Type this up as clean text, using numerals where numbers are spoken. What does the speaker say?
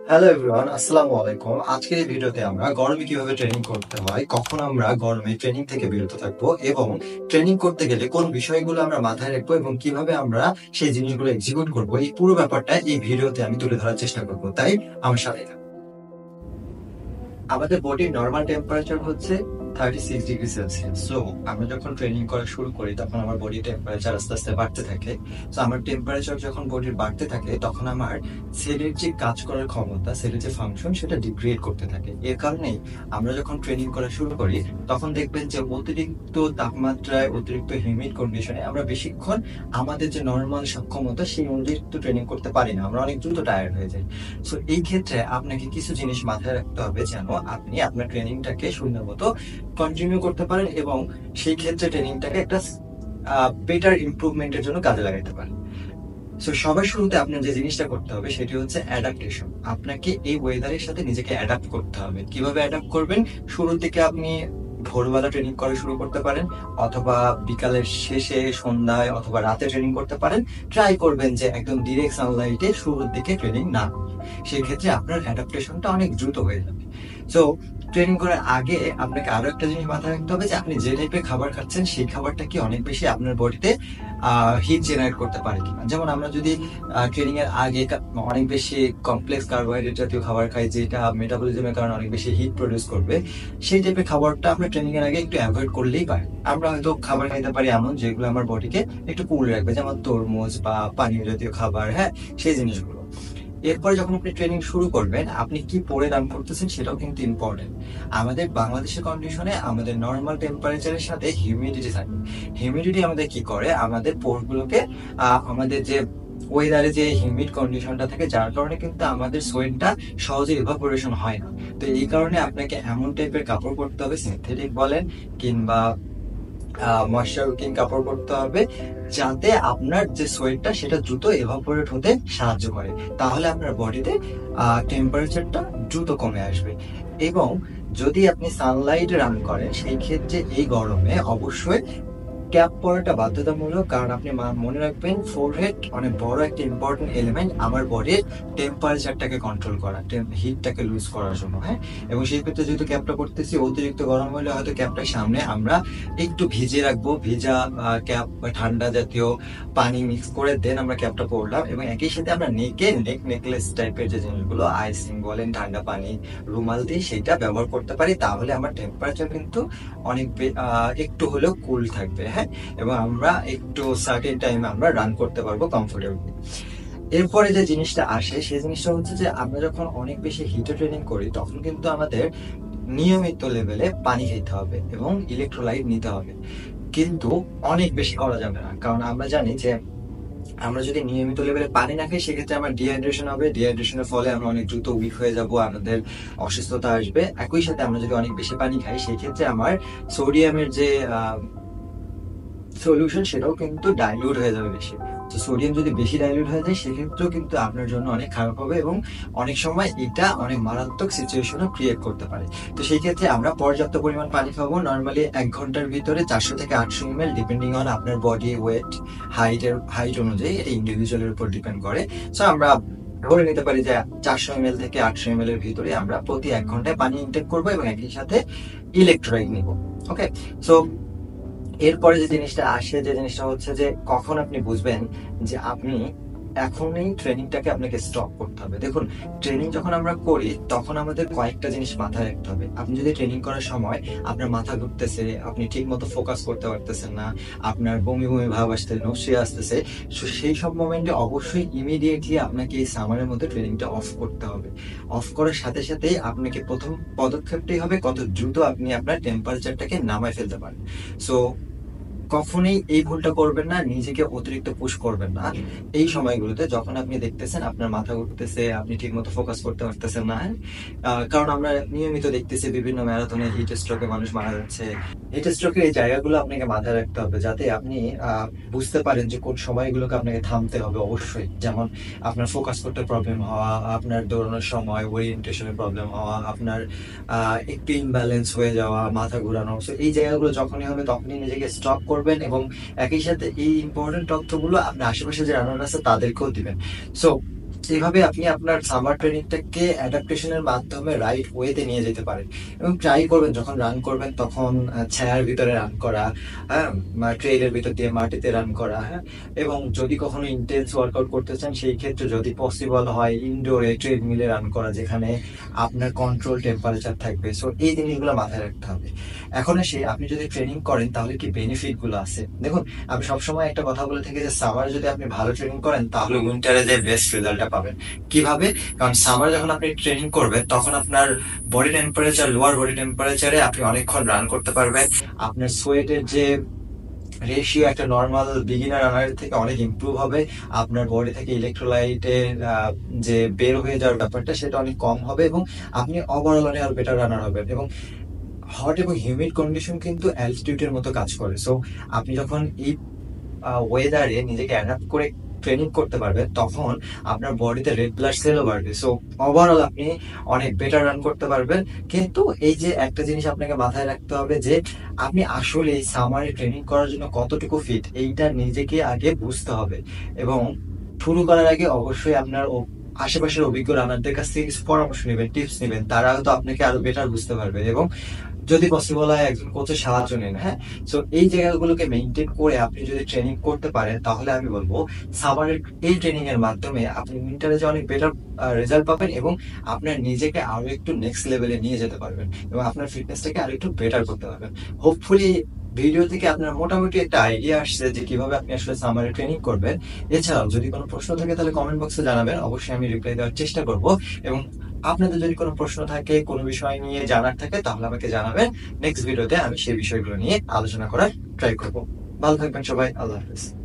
Hello everyone, আসসালামু আলাইকুম। আজকের এই ভিডিওতে আমরা গরমে কিভাবে ট্রেনিং করতে হয়, কখন আমরা গরমে ট্রেনিং থেকে বিরত থাকবো এবং ট্রেনিং করতে গেলে কোন বিষয়গুলো আমরা মাথায় রাখবো এবং কিভাবে আমরা সেই জিনিসগুলো এক্সিকিউট করবো, এই পুরো ব্যাপারটা এই ভিডিওতে আমি তুলে ধরার চেষ্টা করবো। তাই আমার সাথে থাকুন। আমাদের বডির নর্মাল টেম্পারেচার হচ্ছে 36 ডিগ্রি সেলসিয়াস। সো আমরা যখন ট্রেনিং করা শুরু করি তখন আমার বডি টেম্পারেচার আস্তে আস্তে বাড়তে থাকে। তো আমার টেম্পারেচার যখন বডির বাড়তে থাকে তখন আমার সেলের যে কাজ করার ক্ষমতা, সেলের যে ফাংশন, সেটা ডিগ্রেড করতে থাকে। এর কারণেই আমরা যখন ট্রেনিং করা শুরু করি তখন দেখবেন যে অতিরিক্ত তাপমাত্রায়, অতিরিক্ত হিউমিড কন্ডিশনে আমরা বেশিক্ষণ আমাদের যে নর্মাল সক্ষমতা সেই অনুযায়ী ট্রেনিং করতে পারি না, আমরা অনেক দ্রুত টায়ার্ড হয়ে যাই। সো এই ক্ষেত্রে আপনাকে কিছু জিনিস মাথায় রাখতে হবে যেন আপনি আপনার ট্রেনিংটাকে সুন্দর মতো কন্টিনিউ করতে পারেন এবং সেই ক্ষেত্রে ট্রেনিংটাকে একটা বেটার ইমপ্রুভমেন্টের জন্য কাজে লাগাতে পারেন। সো সবার শুরুতে আপনার যে জিনিসটা করতে হবে সেটি হচ্ছে অ্যাডাপ্টেশন। আপনাকে এই ওয়েদারের সাথে নিজেকে অ্যাডাপ্ট করতে হবে। কিভাবে অ্যাডাপ্ট করবেন? শুরুর দিকে আপনি ভোরবেলা ট্রেনিং করা শুরু করতে পারেন, অথবা বিকালের শেষে, সন্ধ্যায় অথবা রাতে ট্রেনিং করতে পারেন। ট্রাই করবেন যে একদম ডিরেক্ট সানলাইটে শুরুর দিকে ট্রেনিং না করি। সেই ক্ষেত্রে আপনার অ্যাডাপ্টেশনটা অনেক দ্রুত হয়ে যাবে। সো ট্রেনিং করার আগে আপনাকে আরো একটা জিনিস মাথায় রাখতে হবে যে আপনি যে টাইপের খাবার খাচ্ছেন সেই খাবারটা কি অনেক বেশি আপনার বডিতে হিট জেনারেট করতে পারে কিনা। যেমন আমরা যদি ট্রেনিং এর আগে অনেক বেশি কমপ্লেক্স কার্বোহাইড্রেট জাতীয় খাবার খাই যেটা মেটাবলিজমের কারণে অনেক বেশি হিট প্রডিউস করবে, সেই টাইপের খাবারটা আমরা ট্রেনিং এর আগে একটু অ্যাভয়েড করলেই পারি। আমরা হয়তো খাবার খাইতে পারি এমন যেগুলো আমার বডিকে একটু কুল রাখবে, যেমন তরমুজ বা পানীয় জাতীয় খাবার, হ্যাঁ, সেই জিনিসগুলো। এরপরে যখন আপনি ট্রেনিং শুরু করবেন, আপনি কি পরে রান করতেছেন সেটাও কিন্তু ইম্পর্টেন্ট। আমাদের বাংলাদেশের কন্ডিশনে আমাদের নর্মাল টেম্পারেচারের সাথে হিউমিডিটি থাকে। হিউমিডিটি আমাদের কি করে, আমাদের পোরগুলোকে আমাদের যে ওয়েদারে যে হিউমিড কন্ডিশনটা থাকে, যার কারণে কিন্তু আমাদের সোয়েটটা সহজে ইভাপোরেশন হয় না। তো এই কারণে আপনাকে এমন টাইপের কাপড় পরতে হবে, সিনথেটিক বলেন কিংবা ময়শ্চার উইকিং কাপড় পরতে হবে, যাতে আপনার যে সোয়েটটা সেটা দ্রুত এভাপোরেট হতে সাহায্য করে। তাহলে আপনার বডিতে টেম্পারেচারটা দ্রুত কমে আসবে। এবং যদি আপনি সানলাইটে রান করেন সেই ক্ষেত্রে এই গরমে অবশ্যই ক্যাপ পরাটা বাধ্যতামূলক, কারণ আপনি মনে রাখবেন ফোরহেড অনেক বড় একটা ইম্পর্টেন্ট এলিমেন্ট আমার বডির টেম্পারেচারটাকে কন্ট্রোল করা, হিটটাকে লুজ করার জন্য, হ্যাঁ। এবং সেই ক্ষেত্রে যেহেতু ক্যাপটা করতেছি, অতিরিক্ত গরম হলে হয়তো ক্যাপটার সামনে আমরা একটু ভিজে রাখবো, ভিজা ক্যাপ বা ঠান্ডা জাতীয় পানি মিক্স করে দেন আমরা ক্যাপটা পরলাম। এবং একই সাথে আমরা নেকলেস টাইপের যে জিনিসগুলো, আইসিং বলেন, ঠান্ডা পানি, রুমাল দিয়ে সেটা ব্যবহার করতে পারি। তাহলে আমার টেম্পারেচার কিন্তু অনেক একটু হলেও কুল থাকবে, হ্যাঁ। এবং আমরা একটু সার্টেন টাইমে আমরা রান করতে পারবো কমফোর্টেবলি। এরপরে যে জিনিসটা আসে সেই জিনিসটা হচ্ছে যে আমরা যখন অনেক বেশি হিটে ট্রেনিং করি তখন কিন্তু আমাদের নিয়মিত লেভেলে পানি খেতে হবে এবং ইলেকট্রোলাইট নিতে হবে। কিন্তু অনেক বেশি করা যাবে না, কারণ আমরা জানি যে আমরা যদি নিয়মিত লেভেলে পানি না খাই সেক্ষেত্রে আমার ডিহাইড্রেশন হবে। ডিহাইড্রেশনের ফলে আমরা অনেক দ্রুত উইক হয়ে যাব, আমাদের অসুস্থতা আসবে। একই সাথে আমরা যদি অনেক বেশি পানি খাই সেই ক্ষেত্রে আমার সোডিয়ামের যে সলিউশন সেটাও কিন্তু ডাইলিউট হয়ে যাবে বেশি। তো সোডিয়াম যদি বেশি ডাইলিউট হয়ে যায় সেক্ষেত্রেও কিন্তু আপনার জন্য অনেক খারাপ হবে এবং অনেক সময় এটা অনেক মারাত্মক সিচুয়েশনও ক্রিয়েট করতে পারে। তো সেই ক্ষেত্রে আমরা পর্যাপ্ত পরিমাণ পানি খাবো। নর্মালি 1 ঘন্টার ভিতরে 400 থেকে 800 ml, ডিপেন্ডিং অন আপনার বডি ওয়েট, হাইট অনুযায়ী এটা ইন্ডিভিজুয়ালের উপর ডিপেন্ড করে। সো আমরা ধরে নিতে পারি যে 400 ml থেকে 800 ml এর ভিতরে আমরা প্রতি 1 ঘন্টায় পানি ইনটেক করবো এবং একই সাথে ইলেকট্রোলাইট নিব। ওকে। সো এরপরে যে জিনিসটা আসে, যে জিনিসটা হচ্ছে যে কখন আপনি বুঝবেন যে আপনি এখন এই ট্রেনিংটাকে আপনাকে স্টপ করতে হবে। দেখুন, ট্রেনিং যখন আমরা করি তখন আমাদের কয়েকটা জিনিস মাথায় রাখতে হবে। আপনি যদি ট্রেনিং করার সময় আপনার মাথা ঘুরতেছে, আপনি ঠিক মতো ফোকাস করতে পারতেছেন না, আপনার বমি বমি ভাব আসতেছে, নসিয়া আসতেছে, সেই সব মোমেন্টে অবশ্যই ইমিডিয়েটলি আপনাকে এই সামারের মধ্যে ট্রেনিংটা অফ করতে হবে। অফ করার সাথে সাথে আপনাকে প্রথম পদক্ষেপটাই হবে কত দ্রুত আপনি আপনার টেম্পারেচারটাকে নামায় ফেলতে পারেন। সো কখনোই এই ভুলটা করবেন না, নিজেকে অতিরিক্ত পুশ করবেন না এই সময়গুলোতে যখন আপনি দেখতেছেন আপনার মাথা ঘুরতেছে, আপনি ঠিক মতো ফোকাস করতে পারতেছেন না, হ্যাঁ? কারণ আমরা নিয়মিত দেখতেছি বিভিন্ন ম্যারাথনে হিট স্ট্রোকে মানুষ মারা যাচ্ছে। হিট স্ট্রোকের এই জায়গাগুলো আপনাকে মাথায় রাখতে হবে যাতে আপনি বুঝতে পারেন যে কোন সময়গুলোকে আপনাকে থামতে হবে অবশ্যই। যেমন আপনার ফোকাস করতে প্রবলেম হওয়া, আপনার দৌড়ানোর সময় ওরিয়েন্টেশনের প্রবলেম হওয়া, আপনার একটু ইমব্যালেন্স হয়ে যাওয়া, মাথা ঘোরানো। সো এই জায়গাগুলো যখনই হবে তখনই নিজেকে স্টপ করবেন এবং একই সাথে এই ইম্পর্টেন্ট তথ্যগুলো আপনার আশেপাশে যে রানার আছে তাদেরকেও দিবেন। সো এইভাবে আপনি আপনার সামার ট্রেনিংটাকে অ্যাডাপ্টেশনের মাধ্যমে রাইট ওয়েতে নিয়ে যেতে পারেন এবং ট্রাই করবেন যখন রান করবেন তখন ছায়ার ভিতরে রান করা, হ্যাঁ, ট্রেইলের ভিতর দিয়ে মাটিতে রান করা, হ্যাঁ, এবং যদি কখনো ইন্টেন্স ওয়ার্কআউট করতে চান সেই ক্ষেত্রে যদি পসিবল হয় ইনডোরে ট্রেডমিলে রান করা, যেখানে আপনার কন্ট্রোল টেম্পারেচার থাকবে। সো এই জিনিসগুলো মাথায় রাখতে হবে। এখন এসে আপনি যদি ট্রেনিং করেন তাহলে কি বেনিফিট গুলো আছে দেখুন। আমি সবসময় একটা কথা বলে থাকি যে সামারে যদি আপনি ভালো ট্রেনিং করেন তাহলে উইন্টারে যে বেস্ট রেজাল্টটা পাবেন। কিভাবে? কারণ সামারে যখন আপনি ট্রেনিং করবেন তখন আপনার বডি টেম্পারেচার, লোয়ার বডি টেম্পারেচারে আপনি অনেকক্ষণ রান করতে পারবেন। আপনার সোয়েটের যে রেশিও একটা নর্মাল বিগিনার রানারের থেকে অনেক ইমপ্রুভ হবে। আপনার বডি থেকে ইলেকট্রোলাইটের যে বের হয়ে যাওয়ার ব্যাপারটা সেটা অনেক কম হবে এবং আপনি ওভারঅল অনেক আরো বেটার রানার হবেন। এবং হট এবং হিউমিড কন্ডিশন কিন্তু অ্যালটিটিউডের মতো কাজ করে। সো আপনি যখন এই ওয়েদারে নিজেকে অ্যাডাপ্ট করে ট্রেনিং করতে পারবেন তখন আপনার বডিতে রেড ব্লাড সেলও বাড়বে। সো ওভারঅল আপনি অনেক বেটার রান করতে পারবেন। কিন্তু এই যে একটা জিনিস আপনাকে মাথায় রাখতে হবে যে আপনি আসলে এই সামারে ট্রেনিং করার জন্য কতটুকু ফিট এইটা নিজেকে আগে বুঝতে হবে এবং শুরু করার আগে অবশ্যই আপনার আশেপাশের অভিজ্ঞ রানারদের কাছ থেকে কিছু পরামর্শ নেবেন, টিপস নেবেন। তারা হয়তো আপনাকে আরো বেটার বুঝতে পারবে এবং যদি পসিবল হয় একজন কোচের সাহায্য নিন, হ্যাঁ। সো এই জায়গাগুলোকে মেনটেন করে আপনি যদি ট্রেনিং করতে পারেন তাহলে আমি বলবো সামারের এই ট্রেনিং এর মাধ্যমে আপনি উইন্টারে যে অনেক বেটার রেজাল্ট পাবেন এবং আপনার নিজেকে আরো একটু নেক্সট লেভেলে নিয়ে যেতে পারবেন এবং আপনার ফিটনেসটাকে আরো একটু বেটার করতে পারবেন। হোপফুলি ভিডিও থেকে আপনার মোটামুটি একটা আইডিয়া আসছে যে কিভাবে আপনি আসলে সামারে ট্রেনিং করবেন। এছাড়াও যদি কোনো প্রশ্ন থাকে তাহলে কমেন্ট বক্সে জানাবেন, অবশ্যই আমি রিপ্লাই দেওয়ার চেষ্টা করব। এবং আপনাদের যদি কোনো প্রশ্ন থাকে, কোনো বিষয় নিয়ে জানার থাকে তাহলে আমাকে জানাবেন। নেক্সট ভিডিওতে আমি সেই বিষয়গুলো নিয়ে আলোচনা করার ট্রাই করব। ভালো থাকবেন সবাই, আল্লাহ হাফেজ।